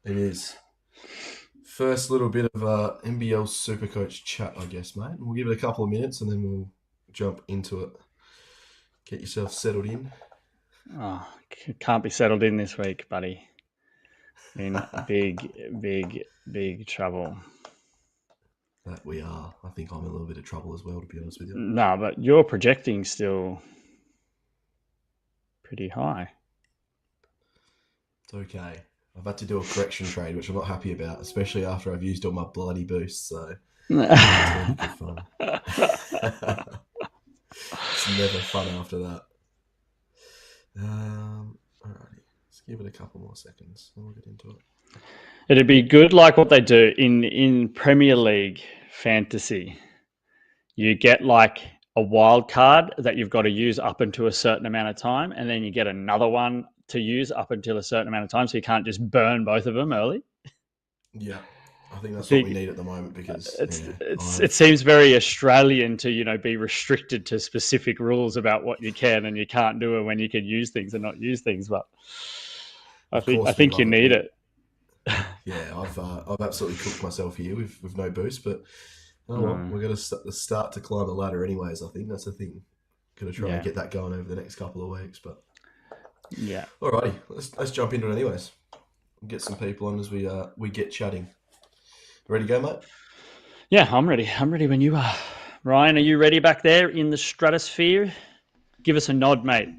It is. First little bit of NBL Supercoach chat, I guess, mate. We'll give it a couple of minutes and then we'll jump into it. Get yourself settled in. Oh, can't be settled in this week, buddy. In big trouble. That we are. I think I'm in a little bit of trouble as well, to be honest with you. No, but you're projecting still pretty high. It's okay. I've had to do a correction trade, which I'm not happy about, especially after I've used all my bloody boosts. So it's going to be good fun. It's never fun after that. Alrighty, let's give it a couple more seconds, and we'll get into it. It'd be good, like what they do in Premier League fantasy. You get like a wild card that you've got to use up until a certain amount of time, and then you get another one to use up until a certain amount of time, so you can't just burn both of them early. Yeah, I think that's what we need at the moment because it seems very Australian to be restricted to specific rules about what you can and you can't do, and when you can use things and not use things. But I think you need it. Yeah, I've absolutely cooked myself here with no boost, but we're going to start to climb the ladder anyways. I think that's the thing. Going to try and get that going over the next couple of weeks, but yeah. Alrighty, let's jump into it anyways. We'll get some people on as we get chatting. Ready to go, mate? Yeah, I'm ready. I'm ready when you are. Ryan, are you ready back there in the stratosphere? Give us a nod, mate.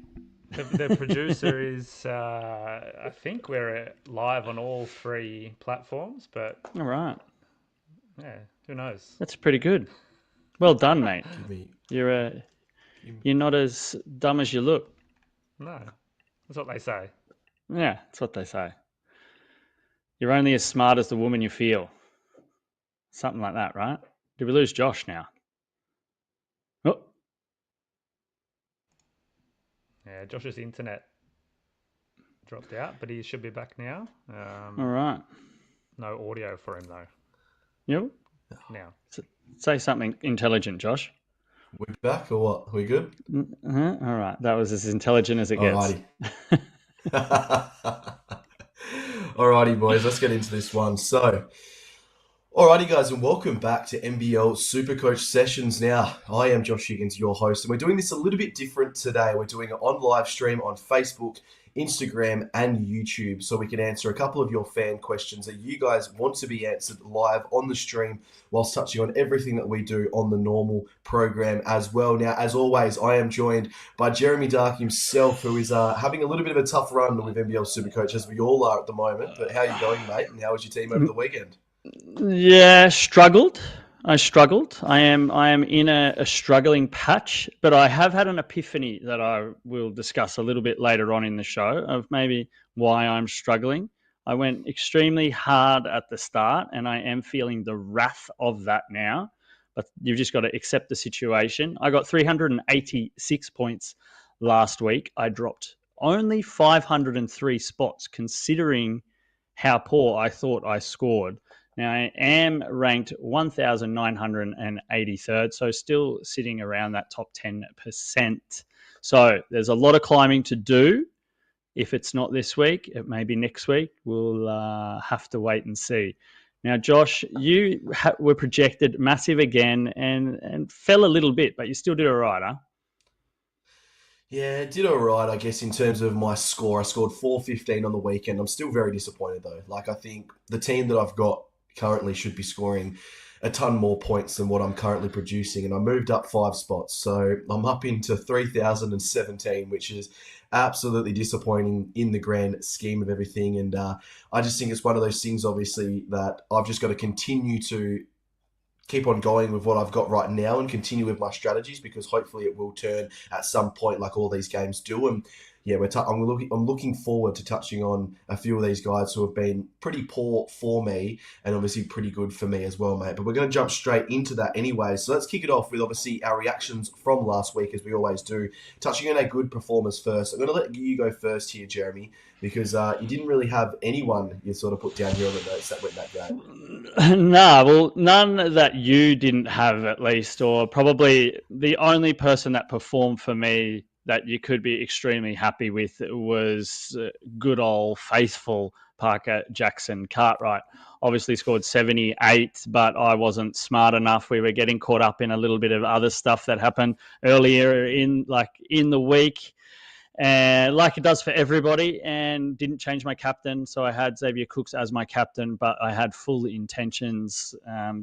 The producer is, I think we're live on all three platforms, but... All right. Yeah, who knows? That's pretty good. Well done, mate. You're not as dumb as you look. No, that's what they say. Yeah, that's what they say. You're only as smart as the woman you feel. Something like that, right? Did we lose Josh now? Oh. Yeah, Josh's internet dropped out, but he should be back now. All right. No audio for him, though. You? Now. Say something intelligent, Josh. We back or what? We good? All right. That was as intelligent as it gets. Alrighty, boys. Let's get into this one. So, alrighty, guys, and welcome back to NBL Supercoach Sessions. Now, I am Josh Higgins, your host, and we're doing this a little bit different today. We're doing it on live stream on Facebook, Instagram, and YouTube, so we can answer a couple of your fan questions that you guys want to be answered live on the stream, whilst touching on everything that we do on the normal program as well. Now, as always, I am joined by Jeremy Dark himself, who is having a little bit of a tough run with NBL Supercoach, as we all are at the moment. But how are you going, mate? And how was your team over the weekend? Yeah, struggled. I struggled. I am in a struggling patch, but I have had an epiphany that I will discuss a little bit later on in the show of maybe why I'm struggling. I went extremely hard at the start, and I am feeling the wrath of that now. But you've just got to accept the situation. I got 386 points last week. I dropped only 503 spots, considering how poor I thought I scored. Now, I am ranked 1,983rd, so still sitting around that top 10%. So there's a lot of climbing to do. If it's not this week, it may be next week. We'll have to wait and see. Now, Josh, you were projected massive again and fell a little bit, but you still did all right, huh? Yeah, did all right, I guess, in terms of my score. I scored 415 on the weekend. I'm still very disappointed, though. Like, I think the team that I've got currently should be scoring a ton more points than what I'm currently producing, and I moved up 5 spots, so I'm up into 3,017, which is absolutely disappointing in the grand scheme of everything. And I just think it's one of those things, obviously, that I've just got to continue to keep on going with what I've got right now and continue with my strategies, because hopefully it will turn at some point, like all these games do. And yeah, I'm looking forward to touching on a few of these guys who have been pretty poor for me and obviously pretty good for me as well, mate. But we're going to jump straight into that anyway. So let's kick it off with obviously our reactions from last week, as we always do, touching on our good performers first. I'm going to let you go first here, Jeremy, because you didn't really have anyone you sort of put down here on the notes that went that great. No, well, none that you didn't have, at least, or probably the only person that performed for me that you could be extremely happy with was good old faithful Parker Jackson Cartwright. Obviously scored 78, but I wasn't smart enough. We were getting caught up in a little bit of other stuff that happened earlier in the week, and like it does for everybody, and didn't change my captain. So I had Xavier Cooks as my captain, but I had full intentions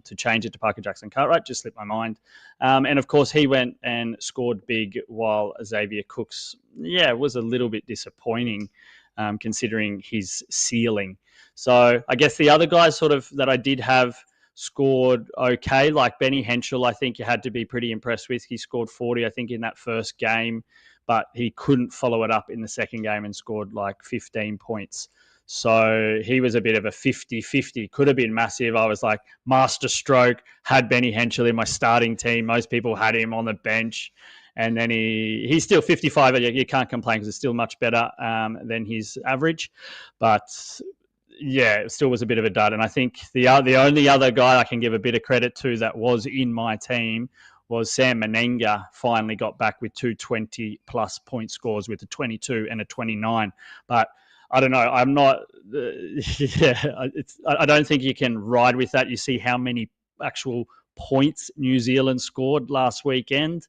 to change it to Parker Jackson Cartwright. Just slipped my mind. And of course, he went and scored big, while Xavier Cooks, was a little bit disappointing considering his ceiling. So I guess the other guys sort of that I did have scored okay, like Benny Henschel, I think you had to be pretty impressed with. He scored 40, I think, in that first game, but he couldn't follow it up in the second game and scored like 15 points. So he was a bit of a 50-50. Could have been massive. I was like, master stroke, had Benny Henschel in my starting team. Most people had him on the bench. And then he's still 55. You can't complain because it's still much better than his average. But yeah, it still was a bit of a dud. And I think the only other guy I can give a bit of credit to that was in my team was Sam Menenga. Finally got back with 2 20-plus point scores with a 22 and a 29. But I don't know. I'm not. I don't think you can ride with that. You see how many actual points New Zealand scored last weekend.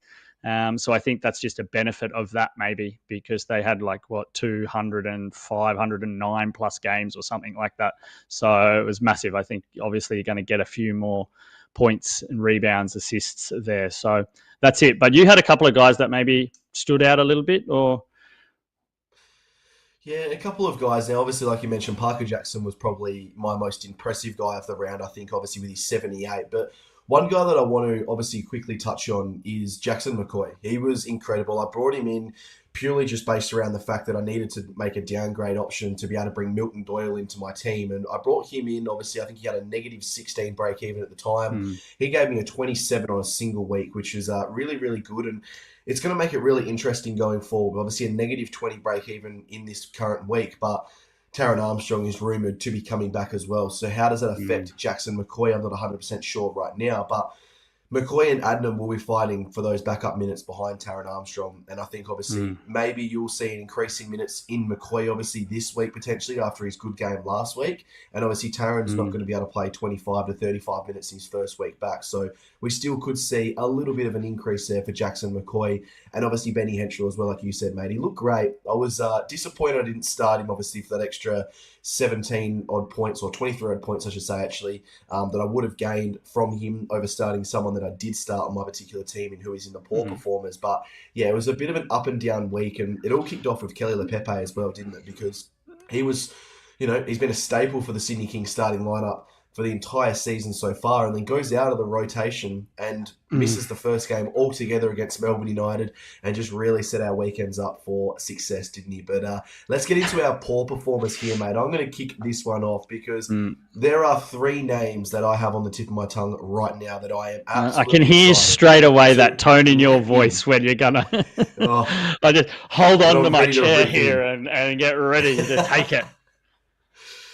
So I think that's just a benefit of that, maybe, because they had 205, 109 plus games or something like that. So it was massive. I think obviously you're going to get a few more points and rebounds, assists there. So that's it. But you had a couple of guys that maybe stood out a little bit, or? Yeah, a couple of guys. Now, obviously, like you mentioned, Parker Jackson was probably my most impressive guy of the round, I think, obviously, with his 78. But one guy that I want to obviously quickly touch on is Jackson McCoy. He was incredible. I brought him in purely just based around the fact that I needed to make a downgrade option to be able to bring Milton Doyle into my team. And I brought him in, obviously, I think he had a negative 16 break even at the time. He gave me a 27 on a single week, which is really, really good. And it's going to make it really interesting going forward. Obviously, a negative 20 break even in this current week, but Taron Armstrong is rumoured to be coming back as well. So how does that affect Jackson McCoy? I'm not 100% sure right now, but McCoy and Adnam will be fighting for those backup minutes behind Taron Armstrong. And I think, obviously, maybe you'll see an increasing minutes in McCoy, obviously, this week, potentially, after his good game last week. And obviously, Taron's not going to be able to play 25 to 35 minutes in his first week back. So we still could see a little bit of an increase there for Jackson McCoy. And obviously, Benny Henschel as well, like you said, mate. He looked great. I was disappointed I didn't start him, obviously, for that extra 17-odd points, or 23-odd points, I should say, actually, that I would have gained from him over starting someone that I did start on my particular team and who is in the poor performers. But yeah, it was a bit of an up and down week, and it all kicked off with Kelly LePepe as well, didn't it? Because he was, he's been a staple for the Sydney Kings starting lineup for the entire season so far, and then goes out of the rotation and misses the first game altogether against Melbourne United, and just really set our weekends up for success, didn't he? But let's get into our poor performers here, mate. I'm going to kick this one off because there are 3 names that I have on the tip of my tongue right now that I am absolutely I can hear straight away that tone in your voice when you're going to... I just hold on to my chair here and get ready to take it.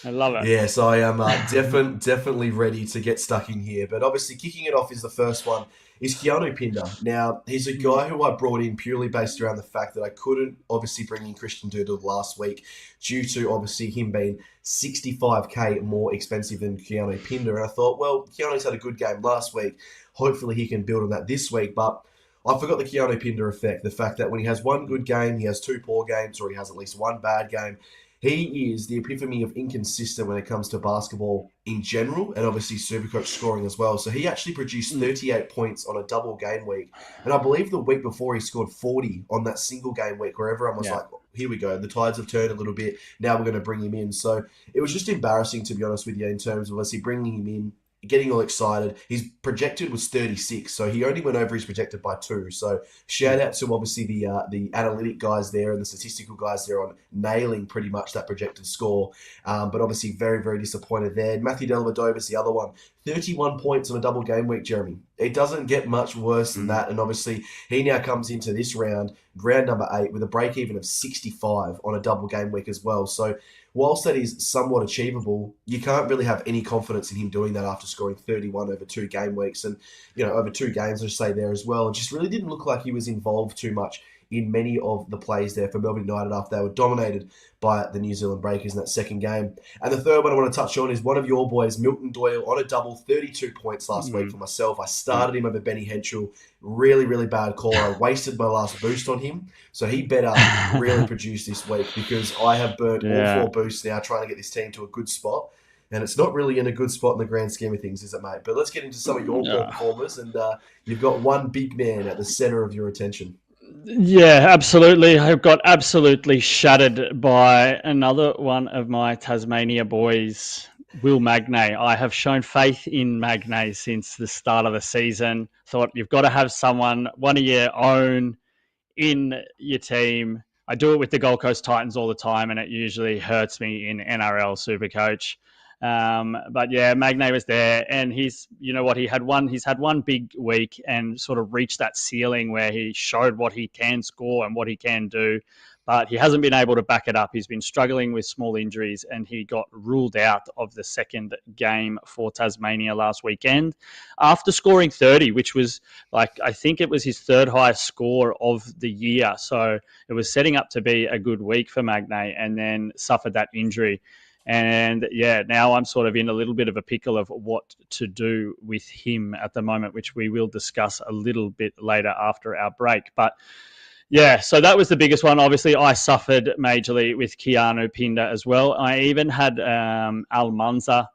I love it. Yes, I am definitely ready to get stuck in here. But obviously, kicking it off is the first one is Keanu Pinder. Now, he's a guy who I brought in purely based around the fact that I couldn't obviously bring in Christian Doodle last week due to obviously him being 65k more expensive than Keanu Pinder. And I thought, well, Keanu's had a good game last week. Hopefully, he can build on that this week. But I forgot the Keanu Pinder effect, the fact that when he has one good game, he has 2 poor games, or he has at least 1 bad game. He is the epitome of inconsistent when it comes to basketball in general, and obviously Supercoach scoring as well. So he actually produced 38 points on a double game week. And I believe the week before he scored 40 on that single game week, where everyone was like, here we go, the tides have turned a little bit, now we're going to bring him in. So it was just embarrassing, to be honest with you, in terms of obviously bringing him in, getting all excited. His projected was 36, so he only went over his projected by 2. So shout out to obviously the analytic guys there and the statistical guys there on nailing pretty much that projected score. But obviously very, very disappointed there. Matthew Dellavedova's the other one. 31 points on a double game week, Jeremy. It doesn't get much worse than that. And obviously he now comes into this round number 8, with a break even of 65 on a double game week as well. So whilst that is somewhat achievable, you can't really have any confidence in him doing that after scoring 31 over 2 game weeks and, over 2 games, I should say there as well. It just really didn't look like he was involved too much in many of the plays there for Melbourne United after they were dominated by the New Zealand Breakers in that second game. And the third one I want to touch on is one of your boys, Milton Doyle, on a double, 32 points last week for myself. I started him over Benny Henschel. Really, really bad call. I wasted my last boost on him. So he better really produce this week, because I have burnt all 4 boosts now trying to get this team to a good spot. And it's not really in a good spot in the grand scheme of things, is it, mate? But let's get into some of your poor performers. And you've got one big man at the center of your attention. Yeah, absolutely. I've got absolutely shattered by another one of my Tasmania boys, Will Magner. I have shown faith in Magner since the start of the season. Thought you've got to have someone, one of your own, in your team. I do it with the Gold Coast Titans all the time, and it usually hurts me in NRL Supercoach. But yeah, Magner was there, and he's had one big week and sort of reached that ceiling where he showed what he can score and what he can do, but he hasn't been able to back it up. He's been struggling with small injuries, and he got ruled out of the second game for Tasmania last weekend after scoring 30, which was I think it was his third highest score of the year. So it was setting up to be a good week for Magner, and then suffered that injury. And yeah, now I'm sort of in a little bit of a pickle of what to do with him at the moment, which we will discuss a little bit later after our break. But yeah, so that was the biggest one. Obviously, I suffered majorly with Keanu Pinder as well. I even had Al Munza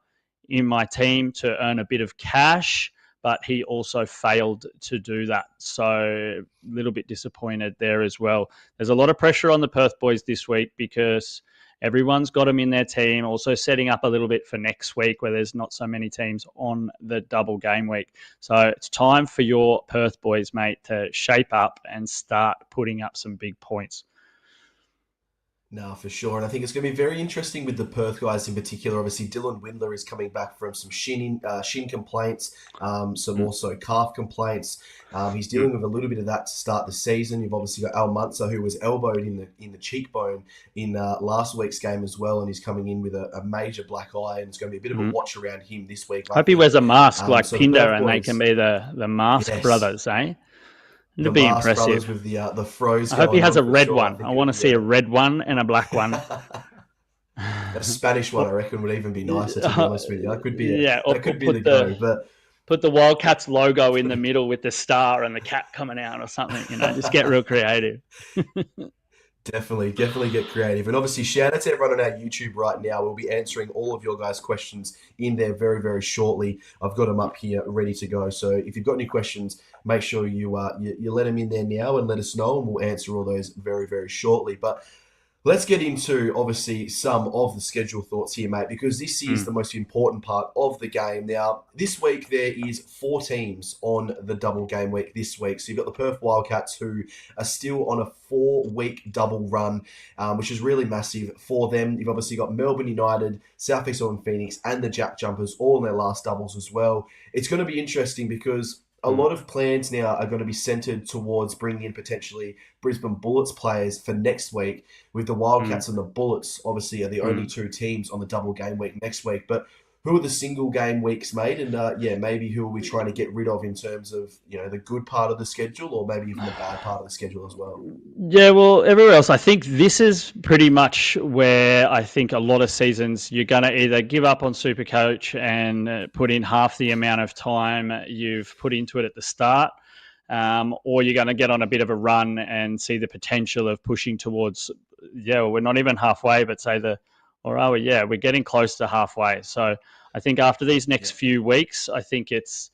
in my team to earn a bit of cash, but he also failed to do that. So a little bit disappointed there as well. There's a lot of pressure on the Perth boys this week because everyone's got them in their team, also setting up a little bit for next week where there's not so many teams on the double game week. So it's time for your Perth boys, mate, to shape up and start putting up some big points. No, for sure. And I think it's going to be very interesting with the Perth guys in particular. Obviously, Dylan Windler is coming back from some shin complaints, some also calf complaints. He's dealing with a little bit of that to start the season. You've obviously got Al Munza, who was elbowed in the cheekbone in last week's game as well, and he's coming in with a major black eye, and it's going to be a bit of a watch around him this week. I hope he wears a mask like so Pinder, and they can be the mask brothers, eh? It'd be impressive. With the froze. I hope he has a red one. I want to see a red one and a black one. A Spanish one, I reckon, would even be nicer, to be honest with you. That could be the go. But put the Wildcats logo in the middle with the star and the cat coming out or something. Just get real creative. Definitely get creative. And obviously, shout out to everyone on our YouTube right now. We'll be answering all of your guys' questions in there very, very shortly. I've got them up here ready to go. So if you've got any questions, make sure you let them in there now and let us know, and we'll answer all those very, very shortly. But let's get into, obviously, some of the schedule thoughts here, mate, because this is the most important part of the game. Now, this week there is 4 teams on the double game week this week. So you've got the Perth Wildcats, who are still on a 4-week double run, which is really massive for them. You've obviously got Melbourne United, South East Auckland Phoenix, and the Jack Jumpers all in their last doubles as well. It's going to be interesting because a lot of plans now are going to be centered towards bringing in potentially Brisbane Bullets players for next week, with the Wildcats and the Bullets obviously are the only 2 teams on the double game week next week. But who are the single game weeks, mate? And maybe who are we trying to get rid of in terms of, the good part of the schedule, or maybe even the bad part of the schedule as well? Yeah, well, everywhere else, I think this is pretty much where I think a lot of seasons you're going to either give up on Supercoach and put in half the amount of time you've put into it at the start, or you're going to get on a bit of a run and see the potential of pushing towards, we're not even halfway, but we're getting close to halfway. So I think after these next few weeks, I think it's,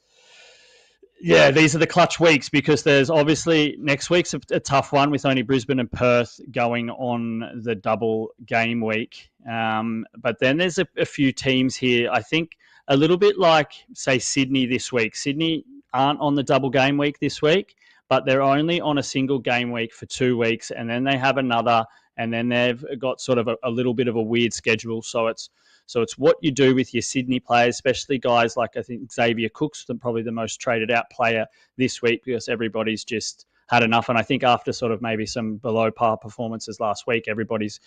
these are the clutch weeks, because there's obviously next week's a tough one with only Brisbane and Perth going on the double game week. But then there's a few teams here, I think a little bit like, say, Sydney this week. Sydney aren't on the double game week this week, but they're only on a single game week for 2 weeks, and then they have another, and then they've got sort of a little bit of a weird schedule. So it's what you do with your Sydney players, especially guys like, I think, Xavier Cook's probably the most traded out player this week, because everybody's just had enough. And I think after sort of maybe some below par performances last week, everybody's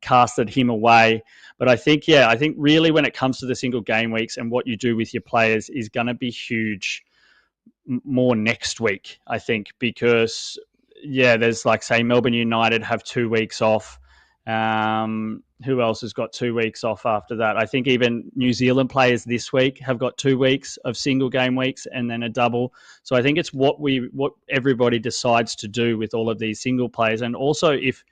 casted him away. But I think really when it comes to the single game weeks and what you do with your players is going to be huge more next week, I think, because there's like, say, Melbourne United have 2 weeks off. Who else has got 2 weeks off after that? I think even New Zealand players this week have got 2 weeks of single game weeks and then a double. So I think it's what everybody decides to do with all of these single players, and also if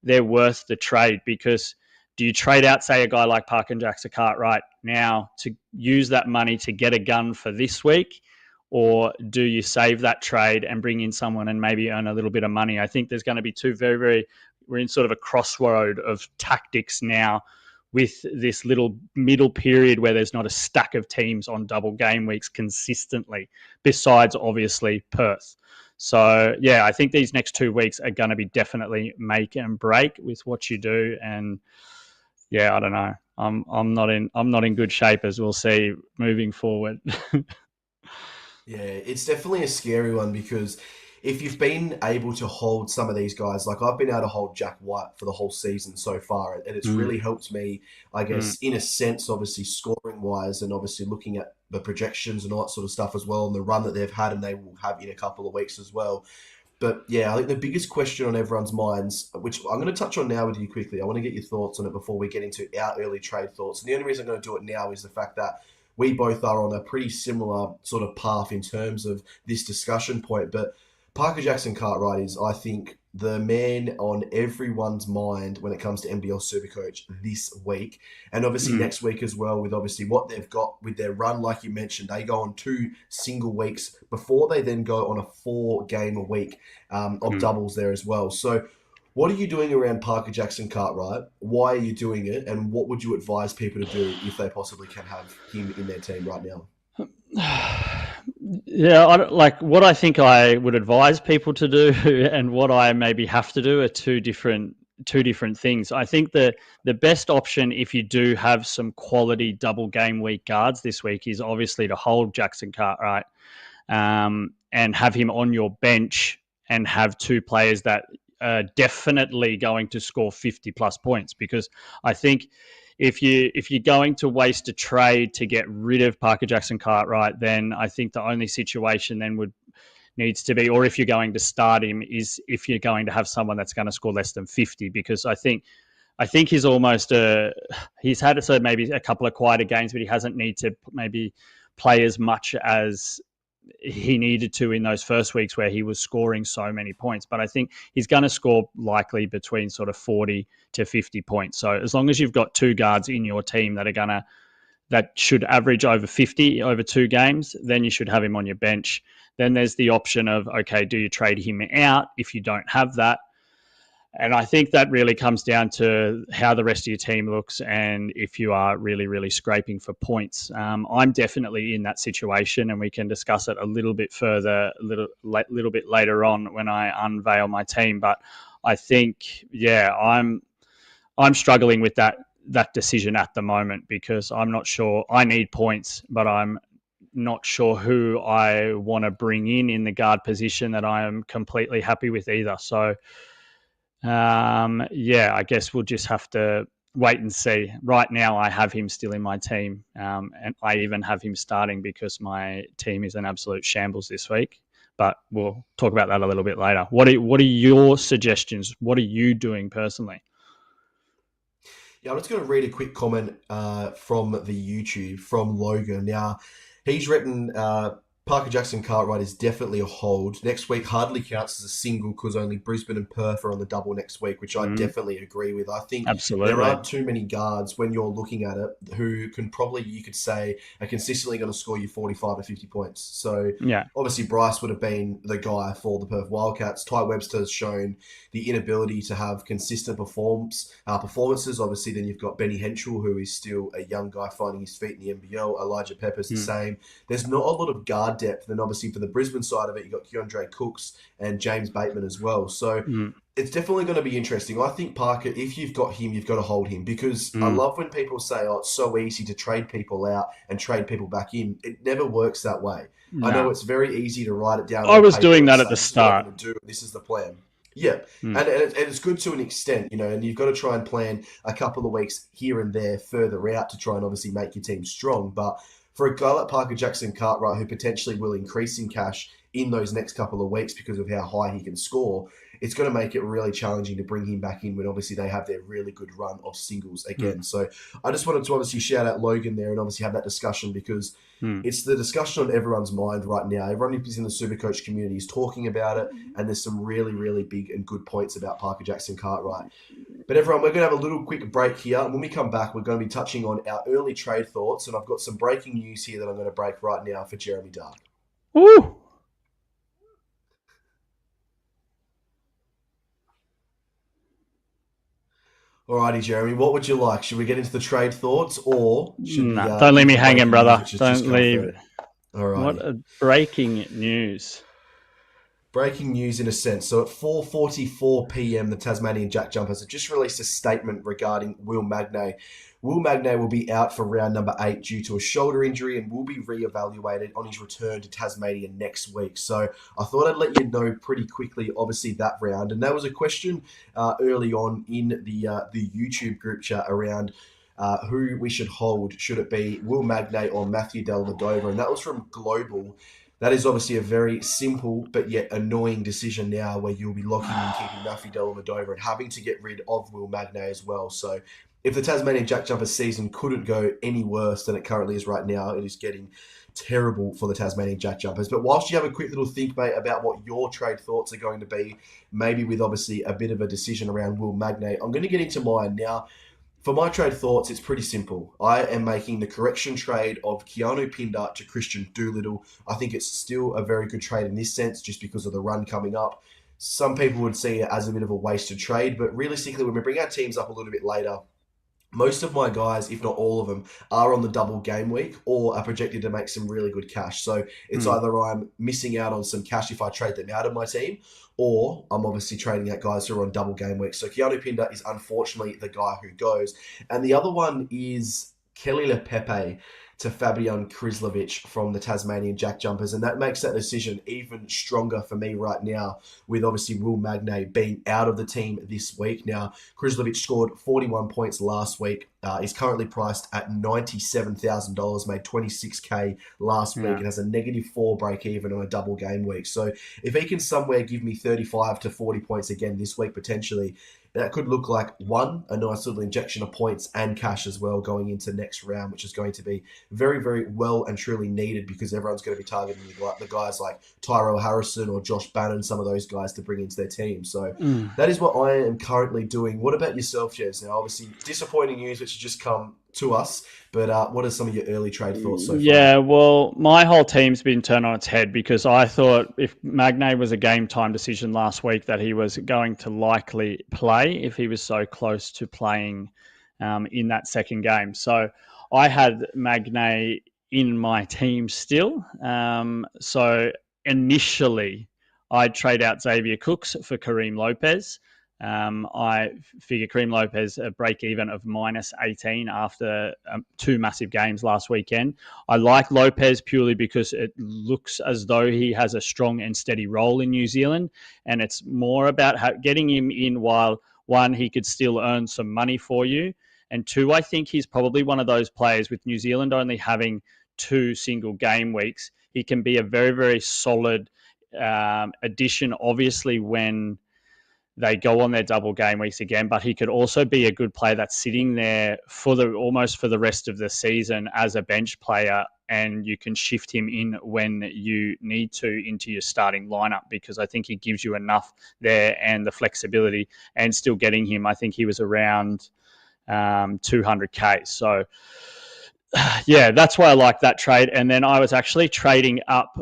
they're worth the trade, because do you trade out, say, a guy like Parker and JacksonCarte right now to use that money to get a gun for this week? Or do you save that trade and bring in someone and maybe earn a little bit of money? I think there's going to be two we're in sort of a crossroad of tactics now with this little middle period where there's not a stack of teams on double game weeks consistently, besides obviously Perth. So, yeah, I think these next 2 weeks are going to be definitely make and break with what you do. And, yeah, I don't know. I'm not in good shape, as we'll see moving forward. Yeah, it's definitely a scary one, because if you've been able to hold some of these guys, like I've been able to hold Jack White for the whole season so far, and it's really helped me, I guess, in a sense, obviously scoring-wise, and obviously looking at the projections and all that sort of stuff as well, and the run that they've had and they will have in a couple of weeks as well. But yeah, I think the biggest question on everyone's minds, which I'm going to touch on now with you quickly, I want to get your thoughts on it before we get into our early trade thoughts. And the only reason I'm going to do it now is the fact that we both are on a pretty similar sort of path in terms of this discussion point. But Parker Jackson-Cartwright is, I think, the man on everyone's mind when it comes to NBL Supercoach this week. And obviously next week as well, with obviously what they've got with their run. Like you mentioned, they go on 2 single weeks before they then go on a 4-game a week of doubles there as well. So what are you doing around Parker Jackson-Cartwright? Why are you doing it? And what would you advise people to do if they possibly can have him in their team right now? Yeah, what I think I would advise people to do and what I maybe have to do are two different things. I think the best option, if you do have some quality double game week guards this week, is obviously to hold Jackson-Cartwright and have him on your bench and have 2 players that are definitely going to score 50 plus points. Because I think if you're going to waste a trade to get rid of Parker Jackson-Cartwright, then I think the only situation then needs to be, or if you're going to start him, is if you're going to have someone that's going to score less than 50. Because I think he's almost he's had maybe a couple of quieter games, but he hasn't need to maybe play as much as he needed to in those first weeks where he was scoring so many points. But I think he's going to score likely between sort of 40 to 50 points. So as long as you've got 2 guards in your team that should average over 50 over 2 games, then you should have him on your bench. Then there's the option of, okay, do you trade him out if you don't have that? And I think that really comes down to how the rest of your team looks and if you are really, really scraping for points. I'm definitely in that situation, and we can discuss it a little bit further, a little bit later on when I unveil my team. But I think, yeah, I'm struggling with that decision at the moment, because I'm not sure. I need points, but I'm not sure who I want to bring in the guard position that I am completely happy with either. So, I guess we'll just have to wait and see. Right now, I have him still in my team, and I even have him starting because my team is an absolute shambles this week. But we'll talk about that a little bit later. What are your suggestions? What are you doing personally? Yeah, I'm just going to read a quick comment from the YouTube from Logan. Now, he's written, Parker Jackson-Cartwright is definitely a hold. Next week hardly counts as a single because only Brisbane and Perth are on the double next week, which I definitely agree with. I think there aren't too many guards when you're looking at it who can probably, you could say, are consistently going to score you 45 to 50 points. So obviously Bryce would have been the guy for the Perth Wildcats. Ty Webster has shown the inability to have consistent performances. Obviously, then you've got Benny Henschel, who is still a young guy finding his feet in the NBL. Elijah Pepper's the same. There's not a lot of guard depth. And obviously for the Brisbane side of it, you've got Keandre Cooks and James Bateman as well. So it's definitely going to be interesting. I think Parker, if you've got him, you've got to hold him, because I love when people say, oh, it's so easy to trade people out and trade people back in. It never works that way. No. I know it's very easy to write it down. I was doing that at the start. This is the plan. Yeah, and it's good to an extent, and you've got to try and plan a couple of weeks here and there further out to try and obviously make your team strong. But for a guy like Parker Jackson-Cartwright, who potentially will increase in cash in those next couple of weeks because of how high he can score, it's going to make it really challenging to bring him back in when obviously they have their really good run of singles again. So I just wanted to obviously shout out Logan there and obviously have that discussion because it's the discussion on everyone's mind right now. Everyone who's in the Supercoach community is talking about it, and there's some really, really big and good points about Parker Jackson-Cartwright. But everyone, we're going to have a little quick break here, and when we come back, we're going to be touching on our early trade thoughts, and I've got some breaking news here that I'm going to break right now for Jeremy Dark. Woo! Alrighty, Jeremy, what would you like? Should we get into the trade thoughts, or should we... don't leave me hanging, brother. Don't leave. Alrighty. What a breaking news. Breaking news in a sense. So at 4:44 p.m, the Tasmanian Jack Jumpers have just released a statement regarding Will Magner. Will Magner will be out for round number 8 due to a shoulder injury and will be reevaluated on his return to Tasmania next week. So I thought I'd let you know pretty quickly, obviously, that round. And that was a question early on in the YouTube group chat around who we should hold. Should it be Will Magner or Matthew Dellavedova? And that was from Global. That is obviously a very simple but yet annoying decision now where you'll be locking in keeping Matthew Dellavedova and having to get rid of Will Magner as well. So if the Tasmanian Jack Jumpers season couldn't go any worse than it currently is right now, it is getting terrible for the Tasmanian Jack Jumpers. But whilst you have a quick little think, mate, about what your trade thoughts are going to be, maybe with obviously a bit of a decision around Will Magner, I'm going to get into mine now. For my trade thoughts, it's pretty simple. I am making the correction trade of Keanu Pinder to Christian Doolittle. I think it's still a very good trade in this sense, just because of the run coming up. Some people would see it as a bit of a wasted trade, but realistically, when we bring our teams up a little bit later, most of my guys, if not all of them, are on the double game week or are projected to make some really good cash. So it's either I'm missing out on some cash if I trade them out of my team, or I'm obviously trading out guys who are on double game week. So Keanu Pinder is unfortunately the guy who goes. And the other one is Kelly LePepe to Fabian Krislovic from the Tasmanian Jack Jumpers. And that makes that decision even stronger for me right now, with obviously Will Magner being out of the team this week. Now, Krislovic scored 41 points last week. He's currently priced at $97,000, made $26K last week, and has a -4 break even on a double game week. So if he can somewhere give me 35 to 40 points again this week, potentially, that could look like a nice little injection of points and cash as well going into next round, which is going to be very, very well and truly needed because everyone's going to be targeting the guys like Tyrell Harrison or Josh Bannon, some of those guys to bring into their team. So that is what I am currently doing. What about yourself, Jez? Now, obviously, disappointing news which has just come to us, but what are some of your early trade thoughts so far? Yeah, well, my whole team's been turned on its head because I thought if Magner was a game time decision last week that he was going to likely play if he was so close to playing in that second game. So I had Magner in my team still. So initially, I'd trade out Xavier Cooks for Kareem Lopez. I figure Kareem Lopez a break even of -18 after 2 massive games last weekend. I like Lopez purely because it looks as though he has a strong and steady role in New Zealand, and it's more about getting him in while, one, he could still earn some money for you, and two, I think he's probably one of those players with New Zealand only having 2 single game weeks. He can be a very, very solid addition, obviously, when they go on their double game weeks again, but he could also be a good player that's sitting there almost for the rest of the season as a bench player, and you can shift him in when you need to into your starting lineup, because I think he gives you enough there and the flexibility, and still getting him. I think he was around 200K. So yeah, that's why I like that trade. And then I was actually trading up,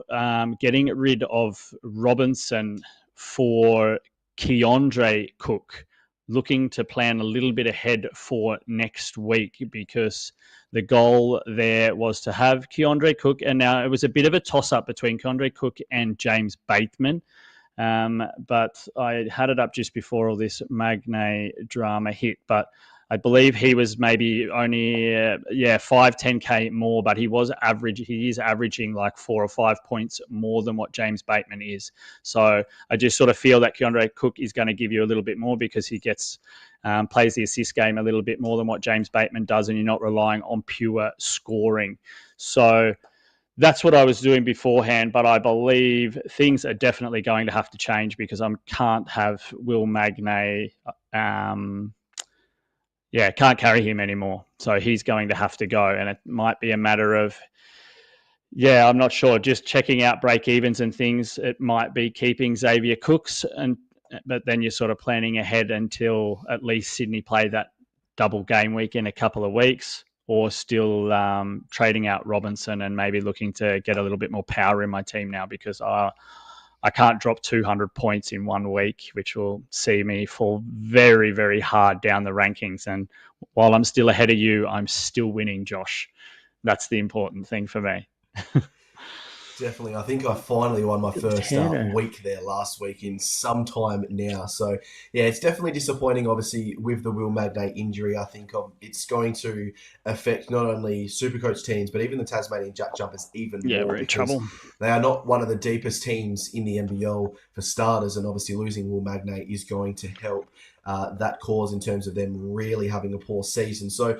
getting rid of Robinson for Keandre Cook, looking to plan a little bit ahead for next week, because the goal there was to have Keandre Cook, and now it was a bit of a toss-up between Keandre Cook and James Bateman, but I had it up just before all this Magner drama hit, but I believe he was maybe only 5-10K more, but he is averaging like 4 or 5 points more than what James Bateman is. So I just sort of feel that Keandre Cook is going to give you a little bit more because he gets plays the assist game a little bit more than what James Bateman does, and you're not relying on pure scoring. So that's what I was doing beforehand, but I believe things are definitely going to have to change because I can't have Will Magner. Can't carry him anymore. So he's going to have to go, and it might be a matter of, I'm not sure. Just checking out break evens and things. It might be keeping Xavier Cooks, but then you're sort of planning ahead until at least Sydney play that double game week in a couple of weeks, or still trading out Robinson and maybe looking to get a little bit more power in my team now because I can't drop 200 points in 1 week, which will see me fall very, very hard down the rankings. And while I'm still ahead of you, I'm still winning, Josh. That's the important thing for me. Definitely. I think I finally won my first week there last week in some time now. So, yeah, it's definitely disappointing, obviously, with the Will Magner injury. I think it's going to affect not only Supercoach teams, but even the Tasmanian Jack Jumpers even more. We're in trouble. They are not one of the deepest teams in the NBL for starters, and obviously losing Will Magner is going to help that cause in terms of them really having a poor season. So,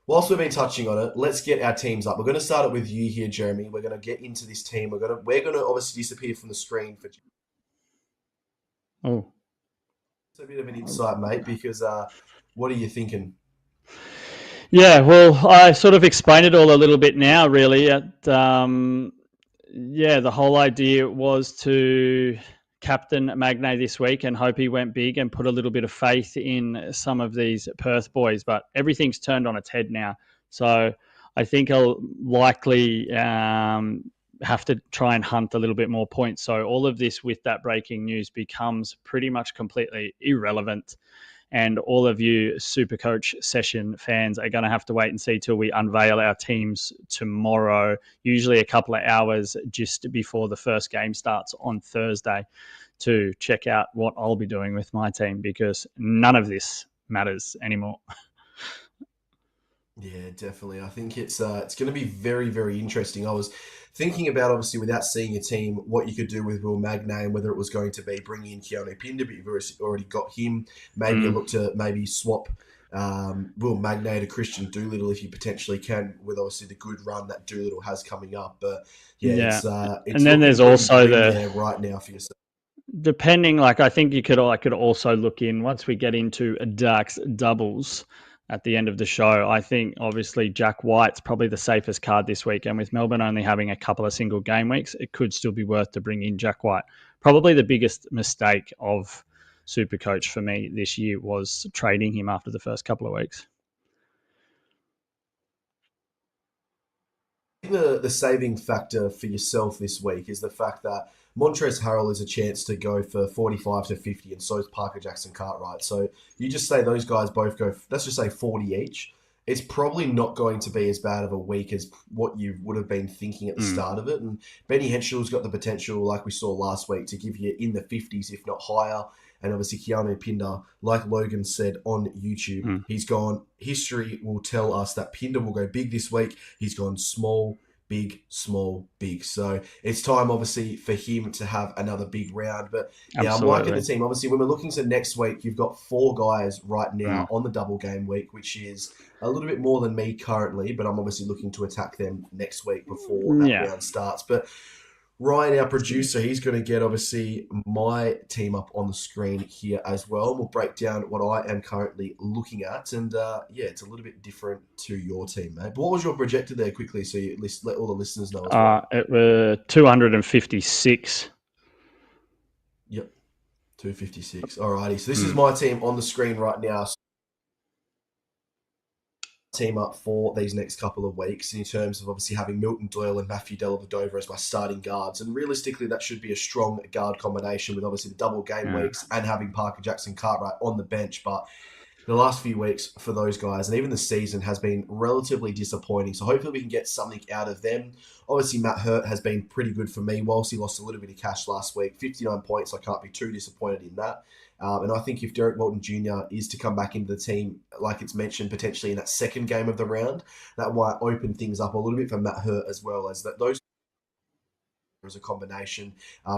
whilst we've been touching on it, let's get our teams up. We're going to start it with you here, Jeremy. We're going to get into this team. We're going to obviously disappear from the screen for. Oh, it's a bit of an insight, mate. Because what are you thinking? Yeah, well, I sort of explained it all a little bit now. Really, the whole idea was to captain Magner this week and hope he went big and put a little bit of faith in some of these Perth boys. But everything's turned on its head now. So I think I'll likely have to try and hunt a little bit more points. So all of this with that breaking news becomes pretty much completely irrelevant. And all of you Supercoach session fans are going to have to wait and see till we unveil our teams tomorrow, usually a couple of hours just before the first game starts on Thursday, to check out what I'll be doing with my team, because none of this matters anymore. Yeah, definitely. I think it's going to be very, very interesting. I was thinking about, obviously, without seeing a team, what you could do with Will Magner and whether it was going to be bringing in Keanu Pinder, but you've already got him. Maybe you look to swap Will Magner to Christian Doolittle if you potentially can, with obviously the good run that Doolittle has coming up. But it's and then there's also there right now for yourself. Depending, I think I could also look in once we get into Dark's doubles at the end of the show. I think obviously Jack White's probably the safest card this week, and with Melbourne only having a couple of single game weeks, it could still be worth to bring in Jack White. Probably the biggest mistake of Supercoach for me this year was trading him after the first couple of weeks. The saving factor for yourself this week is the fact that Montrezl Harrell is a chance to go for 45 to 50, and so is Parker Jackson-Carte, right? So you just say those guys both go, let's just say 40 each. It's probably not going to be as bad of a week as what you would have been thinking at the start of it. And Benny Henschel's got the potential, like we saw last week, to give you in the 50s, if not higher. And obviously Keanu Pinder, like Logan said on YouTube, he's gone, history will tell us that Pinder will go big this week. He's gone small, big, small, big. So it's time, obviously, for him to have another big round. But yeah, I'm liking the team. Obviously, when we're looking to next week, you've got 4 guys right now on the double game week, which is a little bit more than me currently, but I'm obviously looking to attack them next week before that round starts. But Ryan, our producer, he's going to get, obviously, my team up on the screen here as well. We'll break down what I am currently looking at. And, it's a little bit different to your team, mate. But what was your projected there quickly so you let all the listeners know as well? It was 256. Yep, 256. All righty. So this is my team on the screen right now. Team up for these next couple of weeks in terms of obviously having Milton Doyle and Matthew Dellavedova as my starting guards, and realistically that should be a strong guard combination with obviously the double game weeks and having Parker Jackson-Carte on the bench. But the last few weeks for those guys and even the season has been relatively disappointing, so hopefully we can get something out of them. Obviously Matt Hurt has been pretty good for me whilst he lost a little bit of cash last week. 59 points, I can't be too disappointed in that. And I think if Derek Walton Jr. is to come back into the team, like it's mentioned, potentially in that second game of the round, that might open things up a little bit for Matt Hurt as well, as that those as a combination,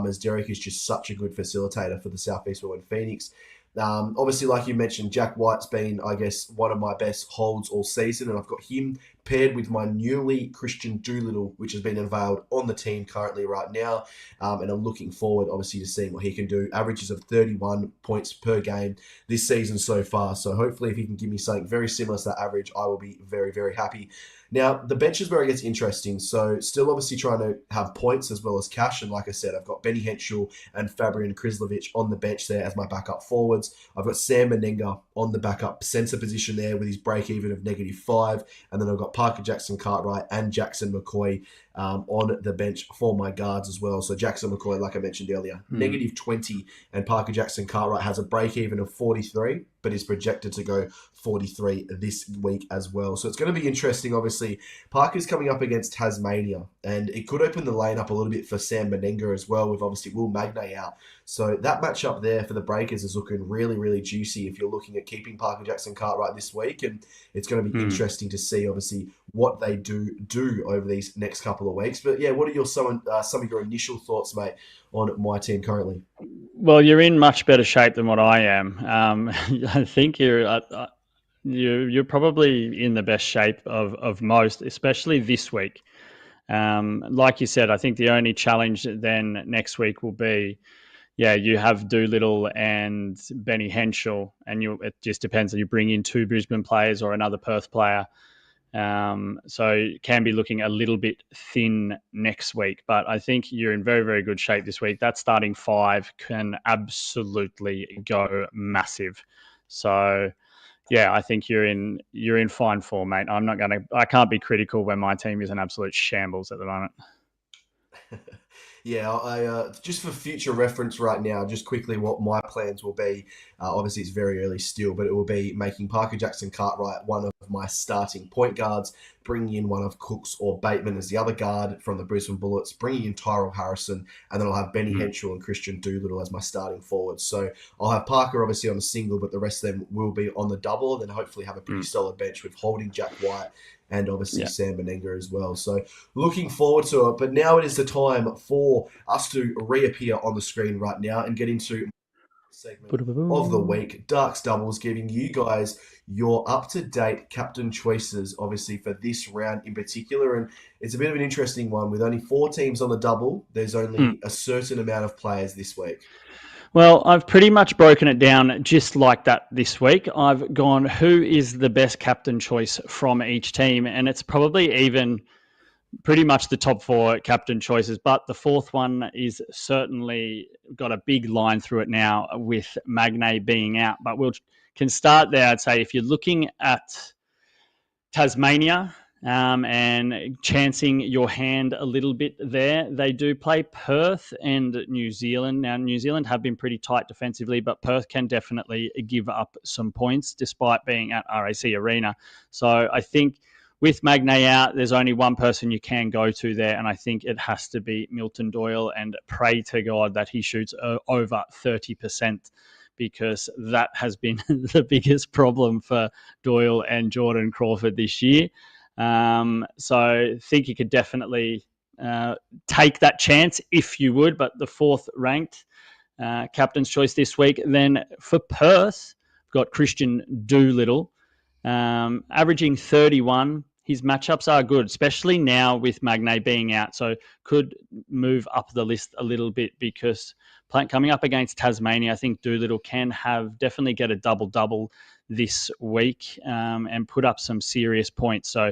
as Derek is just such a good facilitator for the Southeast Melbourne Phoenix. Obviously, like you mentioned, Jack White's been, I guess, one of my best holds all season, and I've got him paired with my newly Christian Doolittle, which has been unveiled on the team currently right now. And I'm looking forward, obviously, to seeing what he can do. Averages of 31 points per game this season so far. So hopefully if he can give me something very similar to that average, I will be very, very happy. Now, the bench is where it gets interesting. So still obviously trying to have points as well as cash. And like I said, I've got Benny Henschel and Fabian Krislovic on the bench there as my backup forwards. I've got Sam Menenga on the backup centre position there with his break-even of -5. And then I've got Parker Jackson-Cartwright and Jackson McCoy on the bench for my guards as well. So Jackson McCoy, like I mentioned earlier, -20, and Parker Jackson-Cartwright has a break-even of 43, but is projected to go 43 this week as well. So it's going to be interesting, obviously. Parker's coming up against Tasmania, and it could open the lane up a little bit for Sam Menenga as well, with obviously Will Magner out. So that matchup there for the Breakers is looking really, really juicy if you're looking at keeping Parker Jackson-Cartwright this week, and it's going to be interesting to see, obviously, what they do over these next couple of weeks. But yeah, what are some of your initial thoughts, mate, on my team currently? Well, you're in much better shape than what I am. I think you're probably in the best shape of most, especially this week. Like you said, I think the only challenge then next week will be, you have Doolittle and Benny Henschel, and it just depends if you bring in 2 Brisbane players or another Perth player. So it can be looking a little bit thin next week, but I think you're in very, very good shape this week. That starting 5 can absolutely go massive. So yeah, I think you're in fine form, mate. I can't be critical when my team is an absolute shambles at the moment. Yeah, I just for future reference right now, just quickly what my plans will be. Obviously, it's very early still, but it will be making Parker Jackson-Cartwright one of my starting point guards, bringing in one of Cooks or Bateman as the other guard from the Brisbane Bullets, bringing in Tyrell Harrison, and then I'll have Benny Henschel and Christian Doolittle as my starting forwards. So I'll have Parker obviously on the single, but the rest of them will be on the double, and then hopefully have a pretty solid bench with holding Jack White and obviously Sam Menenga as well. So looking forward to it. But now it is the time for us to reappear on the screen right now and get into segment of the week, Darks Doubles, giving you guys your up-to-date captain choices, obviously, for this round in particular. And it's a bit of an interesting one. With only 4 teams on the double, there's only a certain amount of players this week. Well, I've pretty much broken it down just like that this week. I've gone, who is the best captain choice from each team? And it's probably even pretty much the top 4 captain choices, but the 4th one is certainly got a big line through it now with Magner being out. But we can start there. I'd say if you're looking at Tasmania, and chancing your hand a little bit there. They do play Perth and New Zealand. Now, New Zealand have been pretty tight defensively, but Perth can definitely give up some points despite being at RAC Arena. So I think with Magner out, there's only one person you can go to there, and I think it has to be Milton Doyle, and pray to God that he shoots over 30%. Because that has been the biggest problem for Doyle and Jordan Crawford this year. So I think you could definitely take that chance if you would, but the 4th ranked captain's choice this week. Then for Perth, we've got Christian Doolittle, averaging 31. His matchups are good, especially now with Magner being out. So could move up the list a little bit because coming up against Tasmania, I think Doolittle can definitely get a double-double this week and put up some serious points. So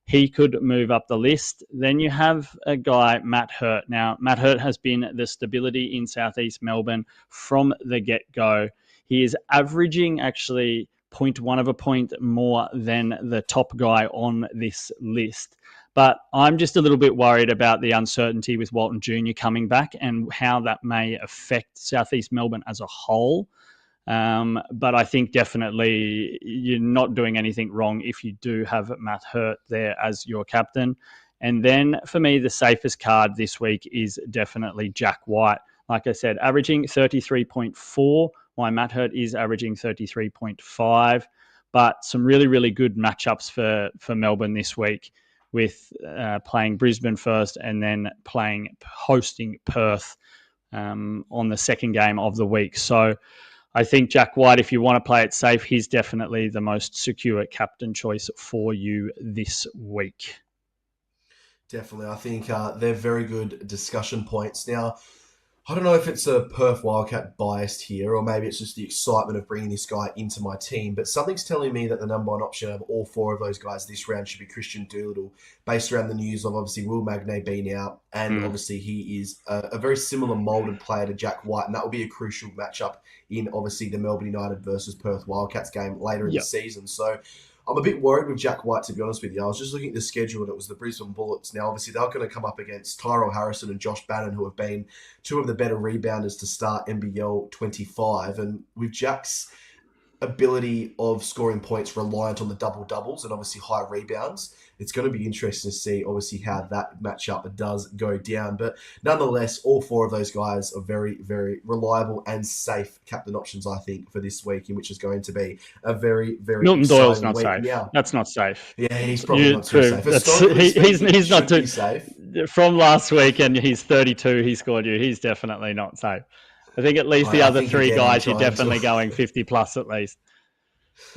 he could move up the list. Then you have a guy, Matt Hurt. Now, Matt Hurt has been the stability in Southeast Melbourne from the get-go. He is averaging actually 0.1 of a point more than the top guy on this list. But I'm just a little bit worried about the uncertainty with Walton Jr. coming back and how that may affect Southeast Melbourne as a whole. But I think definitely you're not doing anything wrong if you do have Matt Hurt there as your captain. And then for me, the safest card this week is definitely Jack White. Like I said, averaging 33.4, while Matt Hurt is averaging 33.5. But some really, really good matchups for Melbourne this week with playing Brisbane first and then hosting Perth on the second game of the week. So I think Jack White, if you want to play it safe, he's definitely the most secure captain choice for you this week. Definitely. I think they're very good discussion points. Now, I don't know if it's a Perth Wildcat biased here, or maybe it's just the excitement of bringing this guy into my team, but something's telling me that the number one option of all four of those guys this round should be Christian Doolittle, based around the news of obviously Will Magner being out, and obviously he is a very similar moulded player to Jack White, and that will be a crucial matchup in obviously the Melbourne United versus Perth Wildcats game later in the season. So I'm a bit worried with Jack White, to be honest with you. I was just looking at the schedule, and it was the Brisbane Bullets. Now, obviously, they're going to come up against Tyrell Harrison and Josh Bannon, who have been two of the better rebounders to start NBL 25. And with Jack's ability of scoring points reliant on the double-doubles and obviously high rebounds, it's going to be interesting to see, obviously, how that matchup does go down. But nonetheless, all four of those guys are very, very reliable and safe captain options, I think, for this week, in which is going to be a very, very Milton Doyle's not week. safe. Now, that's not safe. Yeah, he's probably not too safe. He's not too safe. From last week, and he's 32. He scored you. He's definitely not safe. I think at least the other three guys, you're definitely going 50 plus at least.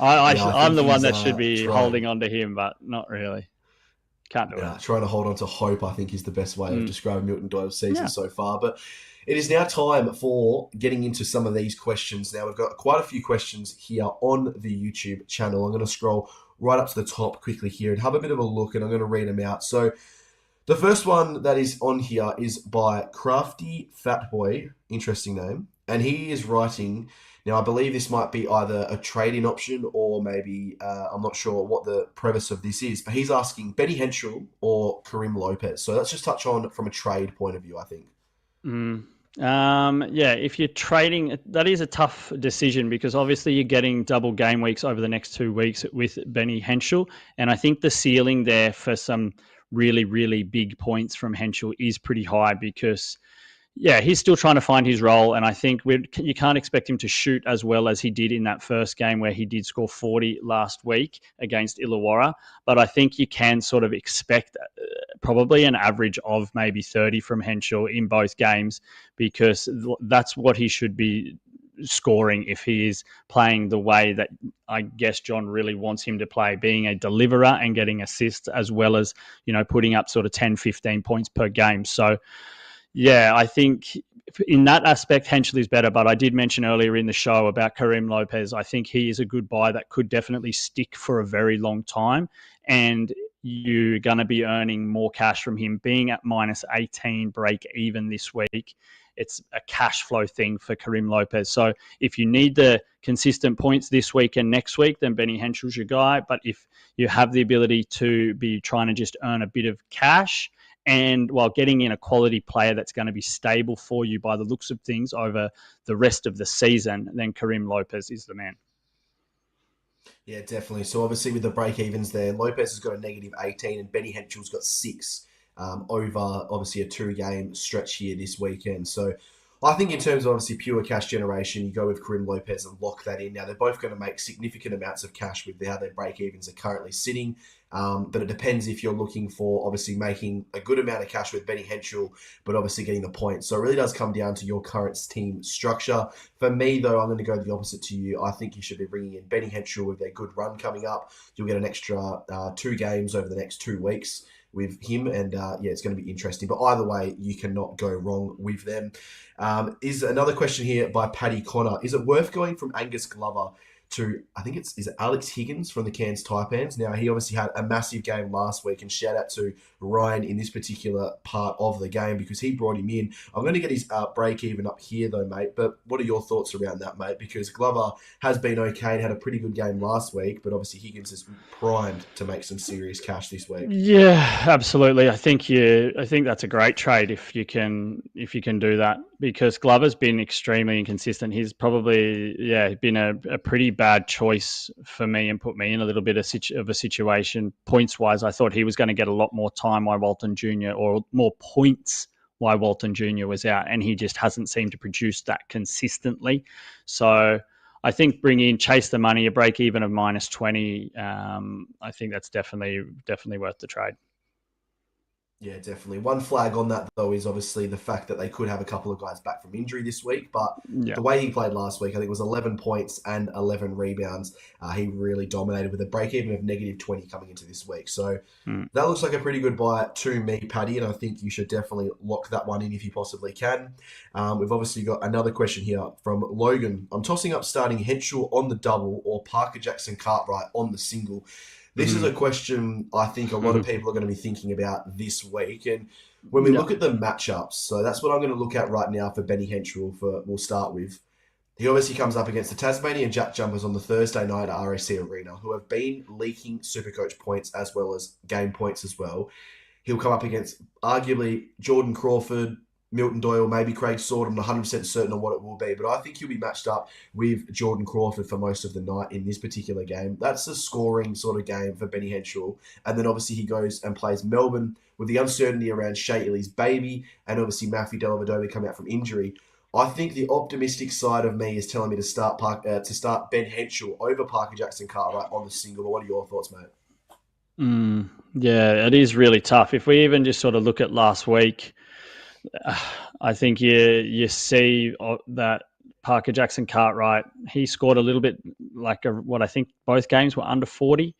I'm the one that should be holding on to him, but not really. Can't do it. Trying to hold on to hope, I think, is the best way of describing Milton Doyle's season so far. But it is now time for getting into some of these questions. Now, we've got quite a few questions here on the YouTube channel. I'm going to scroll right up to the top quickly here and have a bit of a look, and I'm going to read them out. So the first one that is on here is by Crafty Fatboy, interesting name, and he is writing... Now, I believe this might be either a trade-in option or maybe, I'm not sure what the premise of this is, but he's asking Benny Henschel or Karim Lopez. So let's just touch on from a trade point of view, I think. If you're trading, that is a tough decision because obviously you're getting double game weeks over the next 2 weeks with Benny Henschel. And I think the ceiling there for some really, really big points from Henschel is pretty high because... yeah, he's still trying to find his role, and I think you can't expect him to shoot as well as he did in that first game where he did score 40 last week against Illawarra. But I think you can sort of expect probably an average of maybe 30 from Henschel in both games because that's what he should be scoring if he is playing the way that I guess John really wants him to play, being a deliverer and getting assists as well as, putting up sort of 10, 15 points per game. So, yeah, I think in that aspect, Henschel is better. But I did mention earlier in the show about Karim Lopez. I think he is a good buy that could definitely stick for a very long time. And you're going to be earning more cash from him being at minus 18 break even this week. It's a cash flow thing for Karim Lopez. So if you need the consistent points this week and next week, then Benny Henschel's your guy. But if you have the ability to be trying to just earn a bit of cash, and while getting in a quality player that's going to be stable for you by the looks of things over the rest of the season, then Karim Lopez is the man. Yeah, definitely. So obviously with the break-evens there, Lopez has got a negative 18 and Benny Henschel's got 6 over obviously a 2-game stretch here this weekend. So I think in terms of obviously pure cash generation, you go with Karim Lopez and lock that in. Now, they're both going to make significant amounts of cash with how their break-evens are currently sitting. But it depends if you're looking for obviously making a good amount of cash with Benny Henschel, but obviously getting the points. So it really does come down to your current team structure. For me, though, I'm going to go the opposite to you. I think you should be bringing in Benny Henschel with their good run coming up. You'll get an extra 2 games over the next 2 weeks with him, and it's going to be interesting. But either way, you cannot go wrong with them. Is another question here by Paddy Connor. Is it worth going from Angus Glover to, I think is it Alex Higgins from the Cairns Taipans? Now, he obviously had a massive game last week, and shout out to Ryan in this particular part of the game because he brought him in. I'm going to get his break even up here though, mate, but what are your thoughts around that, mate? Because Glover has been okay and had a pretty good game last week, but obviously Higgins is primed to make some serious cash this week. Yeah, absolutely. I think that's a great trade if you can do that, because Glover's been extremely inconsistent. He's probably been a pretty bad choice for me and put me in a little bit of a situation points wise. I thought he was going to get a lot more time while Walton Jr. or more points while Walton Jr. was out, and he just hasn't seemed to produce that consistently. So I think bring in chase the money, a break even of minus 20. I think that's definitely worth the trade. Yeah, definitely. One flag on that, though, is obviously the fact that they could have a couple of guys back from injury this week. But Yeah. the way he played last week, I think it was 11 points and 11 rebounds. He really dominated with a break even of negative 20 coming into this week. So that looks like a pretty good buy to me, Paddy, and I think you should definitely lock that one in if you possibly can. We've obviously got another question here from Logan. I'm tossing up starting Henschel on the double or Parker Jackson-Cartwright on the single. This is a question I think a lot of people are going to be thinking about this week. And when we look at the matchups, so that's what I'm going to look at right now for Benny Henschel. We'll start with. He obviously comes up against the Tasmanian Jack Jumpers on the Thursday night at RSC Arena, who have been leaking Supercoach points as well as game points as well. He'll come up against arguably Jordan Crawford, Milton Doyle, maybe Craig Sword. I'm not 100% certain on what it will be, but I think he'll be matched up with Jordan Crawford for most of the night in this particular game. That's a scoring sort of game for Benny Henschel. And then obviously he goes and plays Melbourne with the uncertainty around Shea Illy's baby and obviously Matthew Dellavedova coming out from injury. I think the optimistic side of me is telling me to start Ben Henschel over Parker Jackson-Cartwright on the single. What are your thoughts, mate? Yeah, it is really tough. If we even just sort of look at last week, I think you see that Parker Jackson-Cartwright, he scored a little bit like what I think both games were under 40.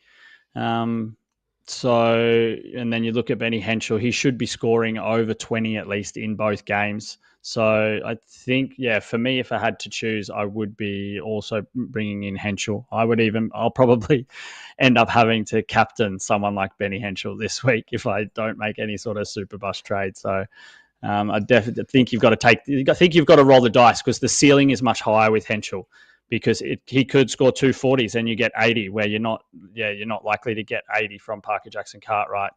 So, and then you look at Benny Henschel, he should be scoring over 20 at least in both games. So I think, yeah, for me, if I had to choose, I would be also bringing in Henschel. I'll probably end up having to captain someone like Benny Henschel this week if I don't make any sort of super bus trade. So I definitely think you've got to roll the dice because the ceiling is much higher with Henschel because he could score 240s and you get 80 where you're not likely to get 80 from Parker Jackson-Cartwright.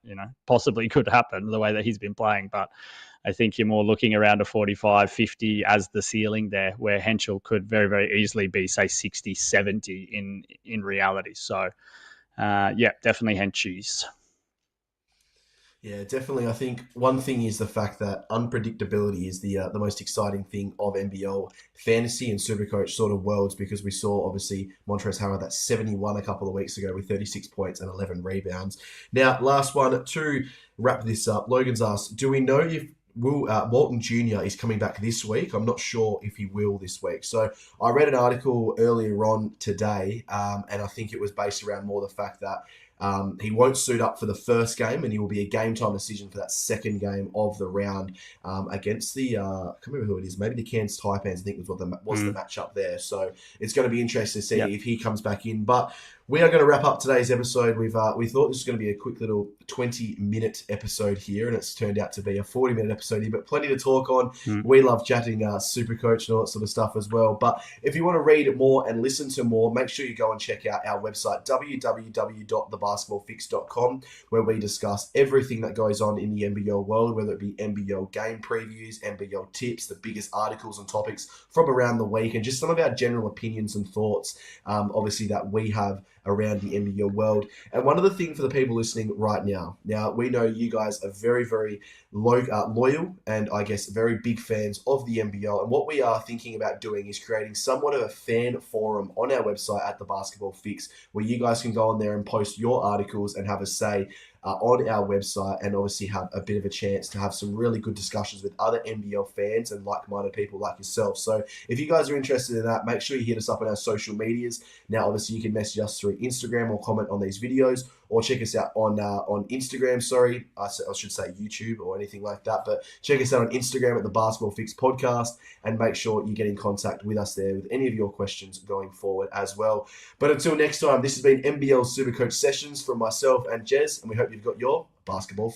Possibly could happen the way that he's been playing, but I think you're more looking around a 45, 50 as the ceiling there, where Henschel could very, very easily be, say, 60, 70 in reality. So, definitely Henschels. Yeah, definitely. I think one thing is the fact that unpredictability is the most exciting thing of NBL fantasy and Supercoach sort of worlds, because we saw obviously Montrezl Harrell that 71 a couple of weeks ago with 36 points and 11 rebounds. Now, last one to wrap this up. Logan's asked, do we know if Walton Jr. is coming back this week? I'm not sure if he will this week. So I read an article earlier on today, and I think it was based around more the fact that he won't suit up for the first game, and he will be a game time decision for that second game of the round against the I can't remember who it is. Maybe the Cairns Taipans, I think was the matchup there. So it's going to be interesting to see if he comes back in. But we are going to wrap up today's episode. We thought this was going to be a quick little 20-minute episode here, and it's turned out to be a 40-minute episode here, but plenty to talk on. We love chatting Supercoach and all that sort of stuff as well. But if you want to read more and listen to more, make sure you go and check out our website, www.thebasketballfix.com, where we discuss everything that goes on in the NBL world, whether it be NBL game previews, NBL tips, the biggest articles and topics from around the week, and just some of our general opinions and thoughts, obviously, that we have around the NBL world. And one other thing for the people listening right now, we know you guys are very, very loyal and I guess very big fans of the NBL. And what we are thinking about doing is creating somewhat of a fan forum on our website at The Basketball Fix, where you guys can go on there and post your articles and have a say on our website, and obviously have a bit of a chance to have some really good discussions with other NBL fans and like-minded people like yourself. So if you guys are interested in that, make sure you hit us up on our social medias. Now, obviously, you can message us through Instagram or comment on these videos, or check us out on Instagram. Sorry, I should say YouTube or anything like that. But check us out on Instagram at the Basketball Fix Podcast, and make sure you get in contact with us there with any of your questions going forward as well. But until next time, this has been NBL Supercoach Sessions from myself and Jez, and we hope you've got your basketball